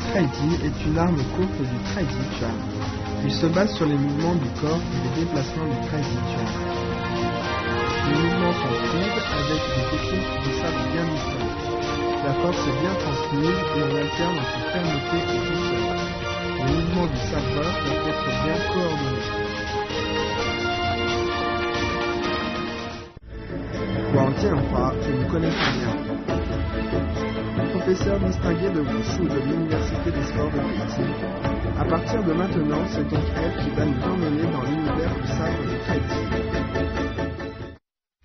Traidi est une arme courte du Traidi-chan. Il se base sur les mouvements du corps et les déplacements du Traidi-chan. Les mouvements sont fluides avec des techniques de sabre bien distinctes. La force est bien transmise et on alterne entre fermeté et douceur. Les mouvements du sabreur doivent être bien coordonnés. Wang Tianhua, je ne connais pas bien. Professeur distingué de Wushu de l'Université des sports de Pékin. À partir de maintenant, c'est donc elle qui va nous emmener dans l'univers du sabre de Taiji.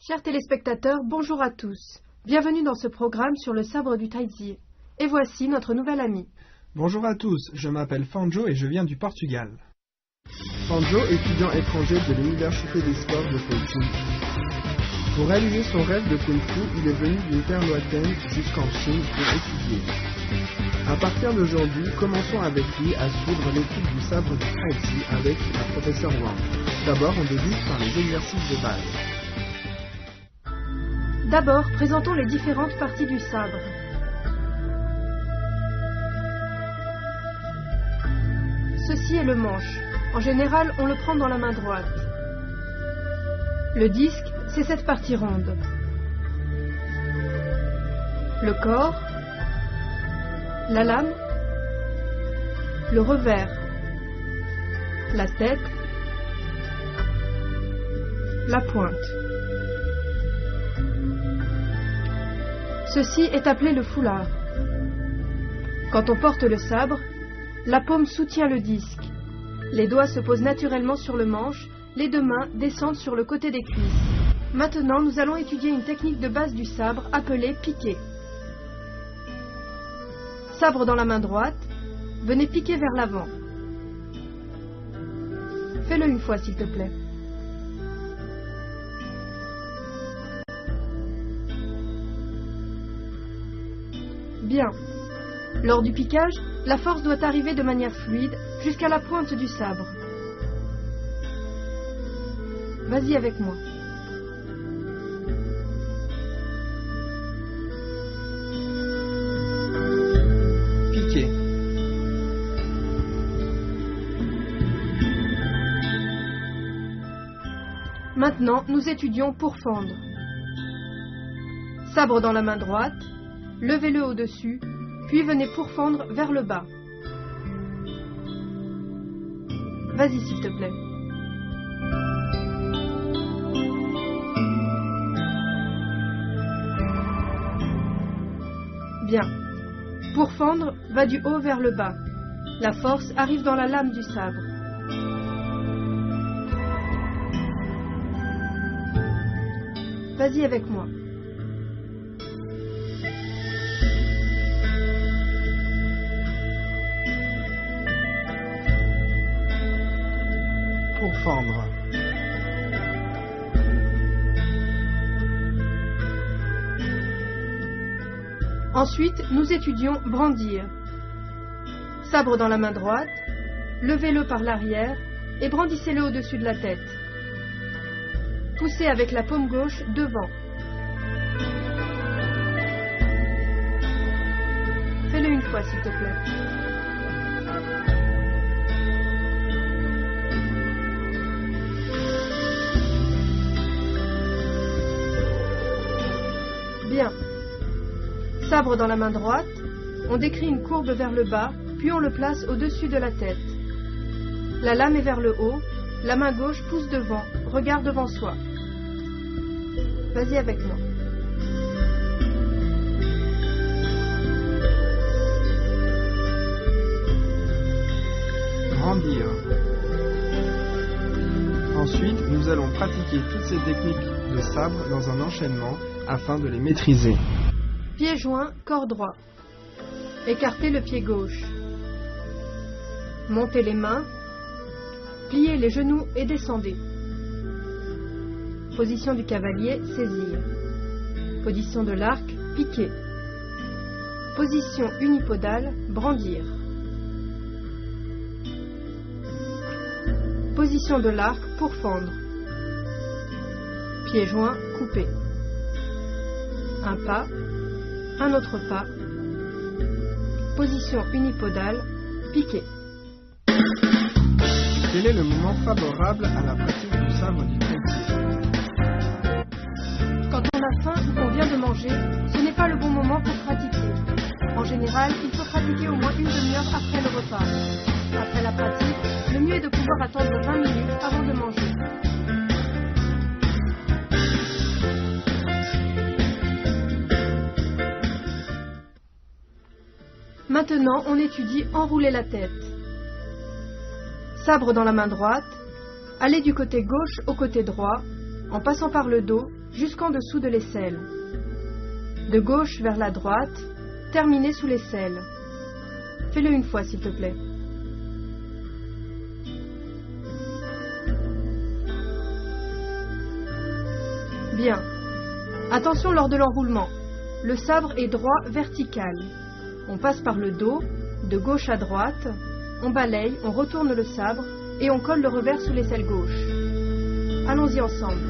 Chers téléspectateurs, bonjour à tous. Bienvenue dans ce programme sur le sabre du Taiji. Et voici notre nouvel ami. Bonjour à tous, je m'appelle Fanjo et je viens du Portugal. Fanjo, étudiant étranger de l'Université des sports de Pékin. Pour réaliser son rêve de Kung Fu, il est venu d'une terre lointaine jusqu'en Chine pour étudier. À partir d'aujourd'hui, commençons avec lui à suivre l'étude du sabre du Taiji avec la professeure Wang. D'abord, on débute par les exercices de base. D'abord, présentons les différentes parties du sabre. Ceci est le manche. En général, on le prend dans la main droite. Le disque, c'est cette partie ronde. Le corps, la lame, le revers, la tête, la pointe. Ceci est appelé le foulard. Quand on porte le sabre, la paume soutient le disque. Les doigts se posent naturellement sur le manche, les deux mains descendent sur le côté des cuisses. Maintenant, nous allons étudier une technique de base du sabre appelée piquer. Sabre dans la main droite, venez piquer vers l'avant. Fais-le une fois, s'il te plaît. Bien. Lors du piquage, la force doit arriver de manière fluide jusqu'à la pointe du sabre. Vas-y avec moi. Piquer. Maintenant, nous étudions pour fendre. Sabre dans la main droite, levez-le au-dessus, puis venez pourfendre vers le bas. Vas-y, s'il te plaît. Bien. Pourfendre va du haut vers le bas. La force arrive dans la lame du sabre. Vas-y avec moi. Pourfendre. Ensuite, nous étudions brandir. Sabre dans la main droite, levez-le par l'arrière et brandissez-le au-dessus de la tête. Poussez avec la paume gauche devant. Fais-le une fois, s'il te plaît. Bien. Sabre dans la main droite, on décrit une courbe vers le bas, puis on le place au-dessus de la tête. La lame est vers le haut, la main gauche pousse devant, regard devant soi. Vas-y avec moi. Brandir. Ensuite, nous allons pratiquer toutes ces techniques de sabre dans un enchaînement afin de les maîtriser. Pied joint, corps droit. Écartez le pied gauche. Montez les mains. Pliez les genoux et descendez. Position du cavalier, saisir. Position de l'arc, piquer. Position unipodale, brandir. Position de l'arc, pourfendre. Pied joint, couper. Un pas, un autre pas. Position unipodale, piqué. Quel est le moment favorable à la pratique du sabre du kung-fu? Quand on a faim ou qu'on vient de manger, ce n'est pas le bon moment pour pratiquer. En général, il faut pratiquer au moins une demi-heure après le repas. Après la pratique, le mieux est de pouvoir attendre 20 minutes avant de manger. Maintenant, on étudie enrouler la tête. Sabre dans la main droite, aller du côté gauche au côté droit, en passant par le dos jusqu'en dessous de l'aisselle. De gauche vers la droite, terminer sous l'aisselle. Fais-le une fois, s'il te plaît. Bien. Attention lors de l'enroulement. Le sabre est droit vertical. On passe par le dos, de gauche à droite, on balaye, on retourne le sabre et on colle le revers sous l'aisselle gauche. Allons-y ensemble.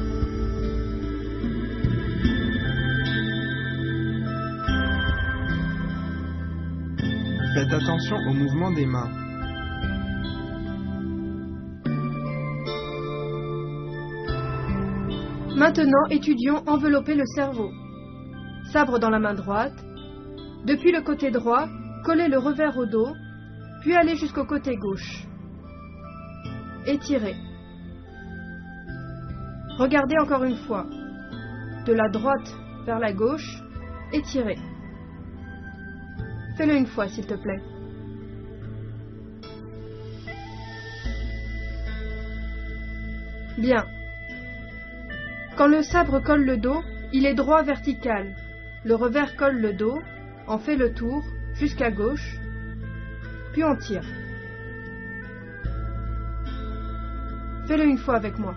Faites attention au mouvement des mains. Maintenant, étudions envelopper le cerveau. Sabre dans la main droite. Depuis le côté droit, collez le revers au dos, puis allez jusqu'au côté gauche. Étirez. Regardez encore une fois. De la droite vers la gauche, étirez. Fais-le une fois, s'il te plaît. Bien. Quand le sabre colle le dos, il est droit vertical. Le revers colle le dos, on fait le tour jusqu'à gauche, puis on tire. Fais-le une fois avec moi.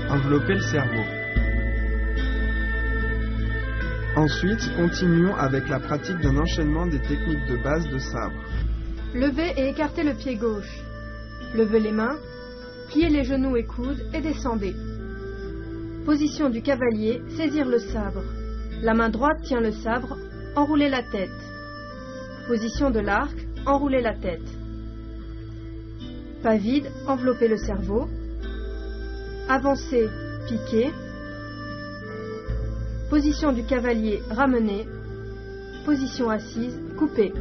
Enveloppez le cerveau. Ensuite, continuons avec la pratique d'un enchaînement des techniques de base de sabre. Levez et écartez le pied gauche. Levez les mains, pliez les genoux et coudes et descendez. Position du cavalier, saisir le sabre. La main droite tient le sabre, enroulez la tête. Position de l'arc, enroulez la tête. Pas vide, enveloppez le cerveau. Avancez, piquez. Position du cavalier, ramenez. Position assise, coupez.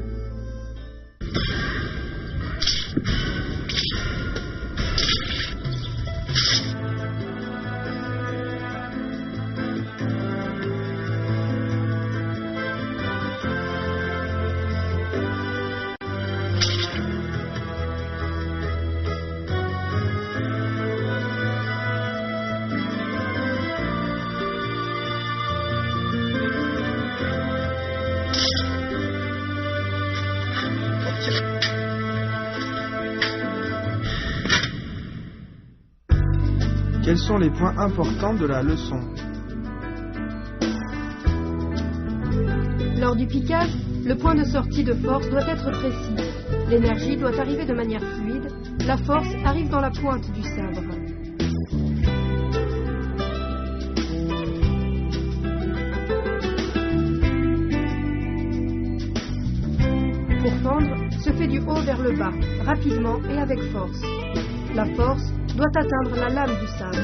Quels sont les points importants de la leçon? Lors du piquage, le point de sortie de force doit être précis. L'énergie doit arriver de manière fluide. La force arrive dans la pointe du sabre. Pour fendre, se fait du haut vers le bas, rapidement et avec force. La force doit atteindre la lame du sabre.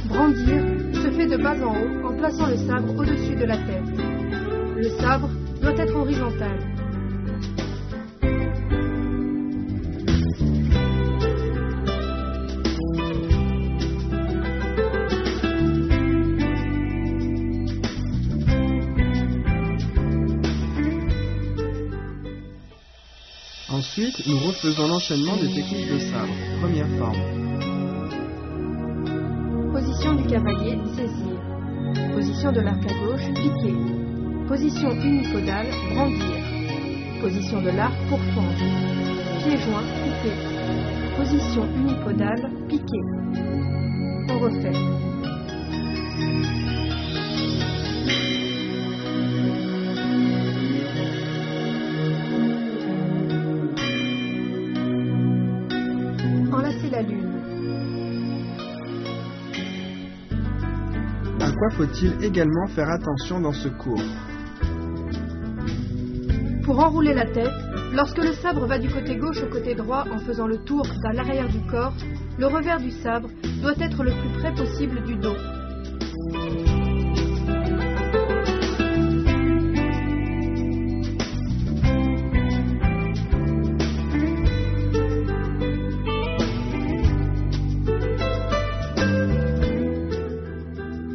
Brandir se fait de bas en haut en plaçant le sabre au-dessus de la tête. Le sabre doit être horizontal. Ensuite, nous refaisons l'enchaînement des techniques de sabre. Première forme. Position du cavalier, saisir. Position de l'arc à gauche, piquer. Position unipodale, brandir. Position de l'arc pour fendre. pieds joints, coupé. Position unipodale, piqué. On refait. Enlacer la lune. À quoi faut-il également faire attention dans ce cours? Pour enrouler la tête, lorsque le sabre va du côté gauche au côté droit en faisant le tour vers l'arrière du corps, le revers du sabre doit être le plus près possible du dos.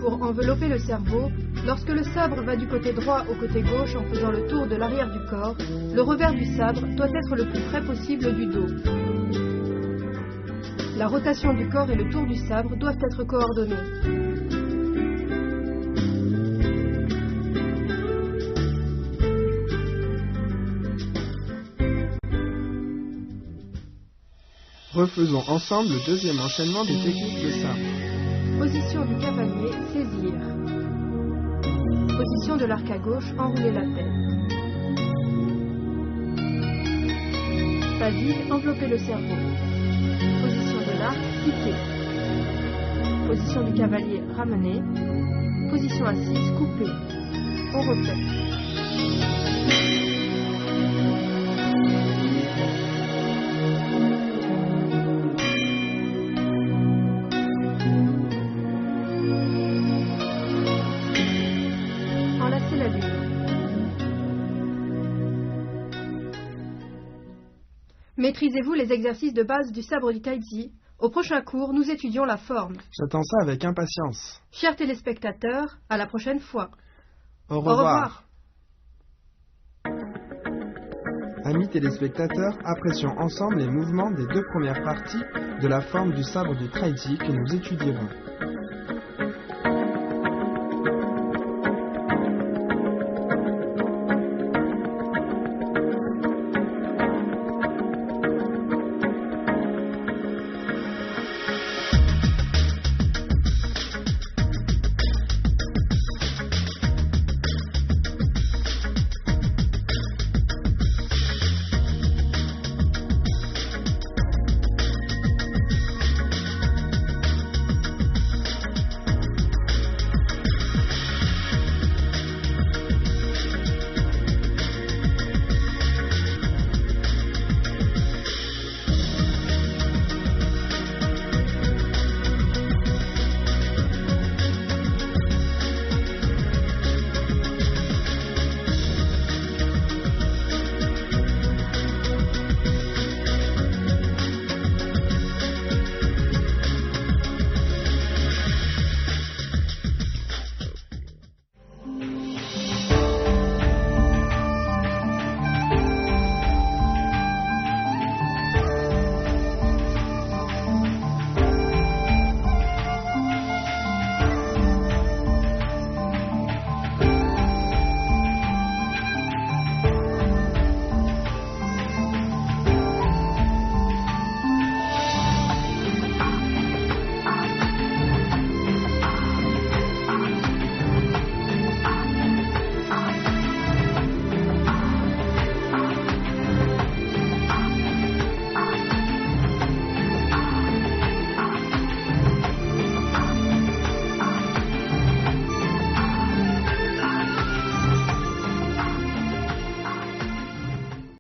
Pour envelopper le cerveau, lorsque le sabre va du côté droit au côté gauche en faisant le tour de l'arrière du corps, le revers du sabre doit être le plus près possible du dos. La rotation du corps et le tour du sabre doivent être coordonnés. Refaisons ensemble le deuxième enchaînement des techniques de sabre. Position du cavalier, saisir. Position de l'arc à gauche, enrouler la tête. Pas-vide, envelopper le cerveau. Position de l'arc, piquer. Position du cavalier, ramener. Position assise, couper. On refait. Enlacer la lune. Maîtrisez-vous les exercices de base du sabre du taiji? Au prochain cours, nous étudions la forme. J'attends ça avec impatience. Chers téléspectateurs, à la prochaine fois. Au revoir. Amis téléspectateurs, apprécions ensemble les mouvements des deux premières parties de la forme du sabre du taiji que nous étudierons.